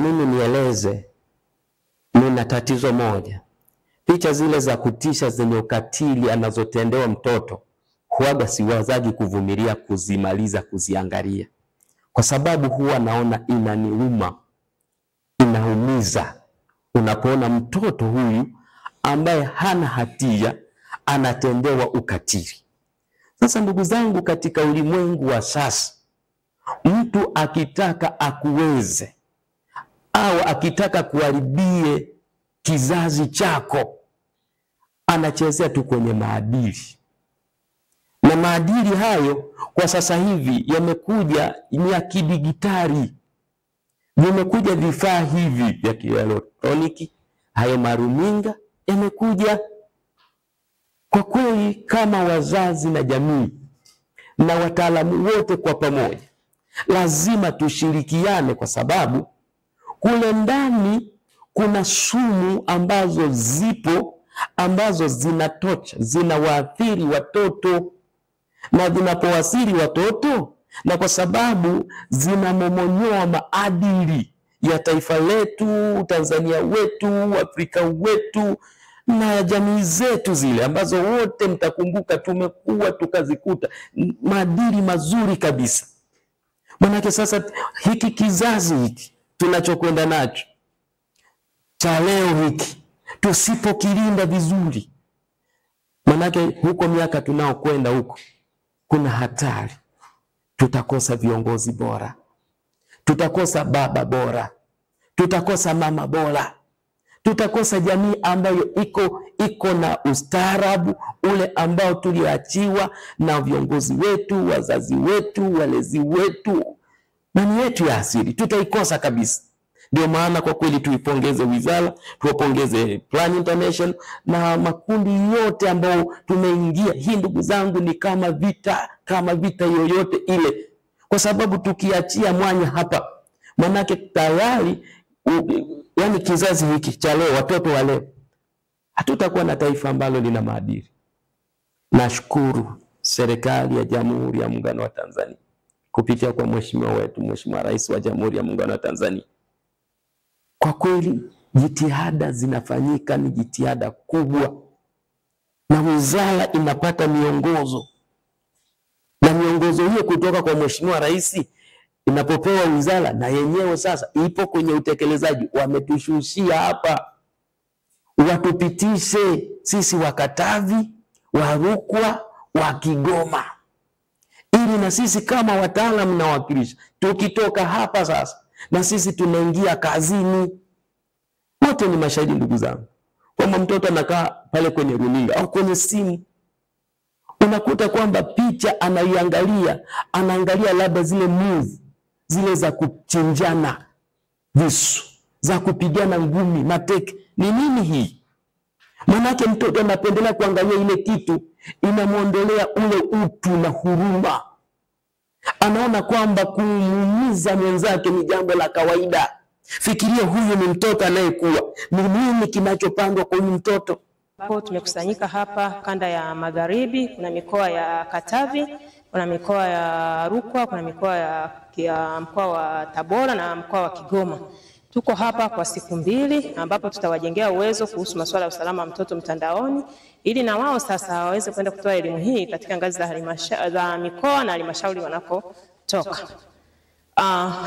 mimi nieleze, nina tatizo moja. Picha zile za kutisha zenye ukatili anazotendewa mtoto, huaga siwazagi kuvumilia kuzimaliza kuziangalia. Kwa sababu huwa naona inaniuma, inaumiza. Unapoona mtoto huyu ambaye hana hatia anatendewa ukatili. Sasa ndugu zangu, katika ulimwengu wa sasa, mtu akitaka akuweze au akitaka kuharibie kizazi chako, anachezea tu kwenye maadili. Na maadili hayo kwa sasa hivi yamekuja ni ya kidigitali. Vimekuja vifaa hivi vya kielektroniki, hayo maruninga yamekuja. Kwa kweli kama wazazi na jamii na wataalamu wote kwa pamoja, lazima tushirikiane, kwa sababu kule ndani kuna sumu ambazo zipo, ambazo zinatocha, zinawaathiri watoto. Na zinapowaathiri watoto, na kwa sababu zinamomonyoa maadili ya taifa letu, Tanzania wetu, Afrika wetu na jamii zetu zile ambazo wote mtakumbuka tumekuwa tukazikuta maadili mazuri kabisa. Manake sasa hiki kizazi hiki tunachokwenda nacho cha leo hiki, tusipokilinda vizuri, manake huko miaka tunaokwenda huko kuna hatari. Tutakosa viongozi bora, tutakosa baba bora, tutakosa mama bora, tutakosa jamii ambayo iko na ustaarabu ule ambao tuliachiwa na viongozi wetu, wazazi wetu, walezi wetu, nani yetu ya asili. Tutaikosa kabisa. Ndio maana kwa kweli tuipongeze wizara, tuwapongeze Plan International na makundi yote ambao tumeingia. Hii ndugu zangu ni kama vita yoyote ile, kwa sababu tukiachia mwanya hapa, manake tayari yani kizazi hiki cha leo, watoto wa leo, hatutakuwa na taifa ambalo lina maadili. Nashukuru serikali ya Jamhuri ya Muungano wa Tanzania kupitia kwa mheshimiwa wetu, Mheshimiwa Rais wa Jamhuri ya Muungano wa Tanzania. Kwa kweli jitihada zinafanyika, ni jitihada kubwa, na wizara inapata miongozo, na miongozo hiyo kutoka kwa Mheshimiwa Rais inapopewa wizara, na yenyewe sasa ipo kwenye utekelezaji. Wametushushia hapa watupitishe sisi wa Katavi, wa Rukwa, wa Kigoma, ili na sisi kama wataalamu na wakilishi tukitoka hapa sasa na sisi tunaingia kazini. Wote ni mashahidi ndugu zangu, kwamba mtoto anakaa pale kwenye runinga au kwenye simu, unakuta kwamba picha anaangalia labda zile move zile za kuchinjana visu, za kupigana ngumi, mateke. Ni nini hii? Manake mtoto anapendelea kuangalia ile kitu, inamuondolea ule utu na huruma. Anaona kwamba kumuumiza mwenzake ni jambo la kawaida. Fikiria huyu ni mtoto anayekuwa, ni nini kinachopandwa kwa huyu mtoto? Hapo tumekusanyika hapa kanda ya Magharibi, kuna mikoa ya Katavi, kuna mikoa ya Rukwa, kuna mikoa ya mkoa wa Tabora na mkoa wa Kigoma. Tuko hapa kwa siku 2 ambapo tutawajengea uwezo kuhusu masuala ya usalama wa mtoto mtandaoni, ili na wao sasa waweze kwenda kutoa elimu hii katika ngazi za mikoa na halmashauri wanakotoka.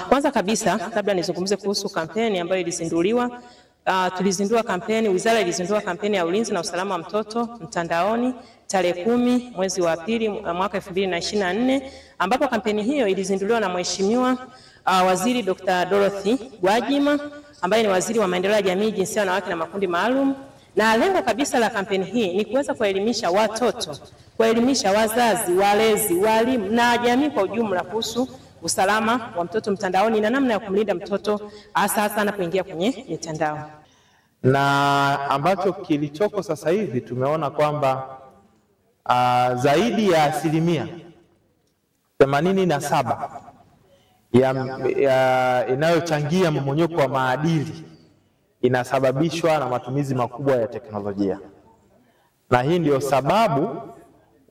Kwanza kabisa labda nizungumze kuhusu kampeni ambayo ilizinduliwa. Tulizindua kampeni, wizara ilizindua kampeni ya ulinzi na usalama wa mtoto mtandaoni tarehe 10 mwezi wa pili mwaka 2024, ambapo kampeni hiyo ilizinduliwa na Mheshimiwa Waziri Dr. Dorothy Gwajima, ambaye ni waziri wa maendeleo ya jamii, jinsia, wanawake na makundi maalum. Na lengo kabisa la kampeni hii ni kuweza kuelimisha watoto, kuelimisha wazazi, walezi, walimu na jamii kwa ujumla kuhusu usalama wa mtoto mtandaoni na namna ya kumlinda mtoto hasa anapoingia kwenye mitandao. Na ambacho kilichoko sasa hivi tumeona kwamba zaidi ya 87% inayochangia mmomonyoko wa maadili inasababishwa na matumizi makubwa ya teknolojia. Na hii ndio sababu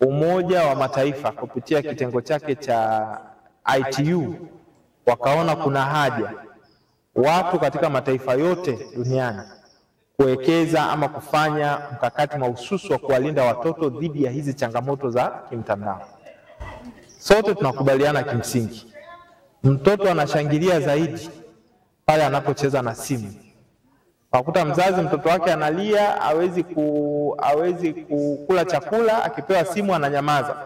Umoja wa Mataifa kupitia kitengo chake cha ITU wakaona kuna haja watu katika mataifa yote duniani kuwekeza ama kufanya mkakati mahususi wa kuwalinda watoto dhidi ya hizi changamoto za kimtandao. Sote tunakubaliana kimsingi, mtoto anashangilia zaidi pale anapocheza na simu. Wakuta mzazi mtoto wake analia, hawezi kukula chakula, akipewa simu ananyamaza.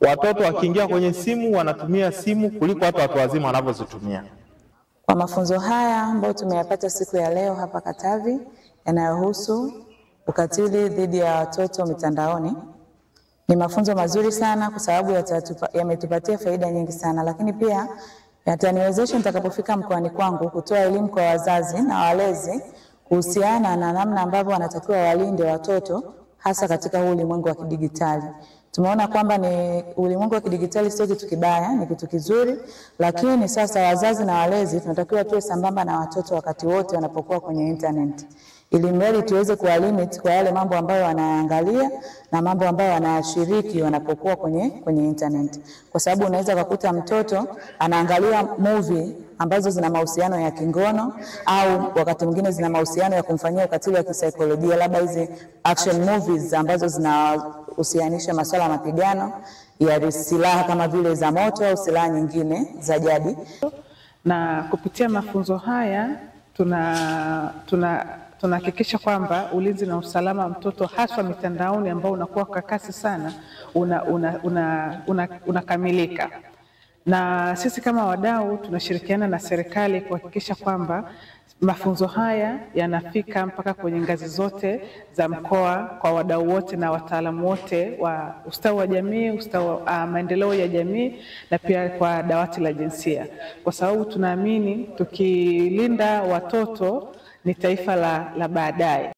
Watoto wakiingia kwenye simu wanatumia simu kuliko hata watu wazima wanavyozitumia. Kwa mafunzo haya ambayo tumeyapata siku ya leo hapa Katavi yanayohusu ukatili dhidi ya watoto mitandaoni, ni mafunzo mazuri sana kwa sababu yametupatia faida nyingi sana, lakini pia yataniwezesha nitakapofika mkoani kwangu kutoa elimu kwa wazazi na walezi kuhusiana na namna ambavyo wanatakiwa walinde watoto hasa katika huu ulimwengu wa kidijitali. Tumeona kwamba ni ulimwengu wa kidijitali sio kitu kibaya, ni kitu kizuri, lakini sasa wazazi na walezi tunatakiwa tuwe sambamba na watoto wakati wote wanapokuwa kwenye internet, ili mradi tuweze kuwalimit kwa yale mambo ambayo wanaangalia na mambo ambayo wanashiriki wanapokuwa kwenye internet. Kwa sababu unaweza kukuta mtoto anaangalia movie ambazo zina mahusiano ya kingono, au wakati mwingine zina mahusiano ya kumfanyia ukatili wa kisaikolojia, labda hizi action movies ambazo zinahusianisha masuala ya mapigano ya silaha kama vile za moto au silaha nyingine za jadi. Na kupitia mafunzo haya tunahakikisha kwamba ulinzi na usalama wa mtoto hasa mitandaoni ambao unakuwa kwa kasi sana unakamilika. Na sisi kama wadau tunashirikiana na serikali kuhakikisha kwamba mafunzo haya yanafika mpaka kwenye ngazi zote za mkoa kwa wadau wote na wataalamu wote wa ustawi wa jamii, ustawi wa maendeleo ya jamii, na pia kwa dawati la jinsia, kwa sababu tunaamini tukilinda watoto ni taifa la baadaye.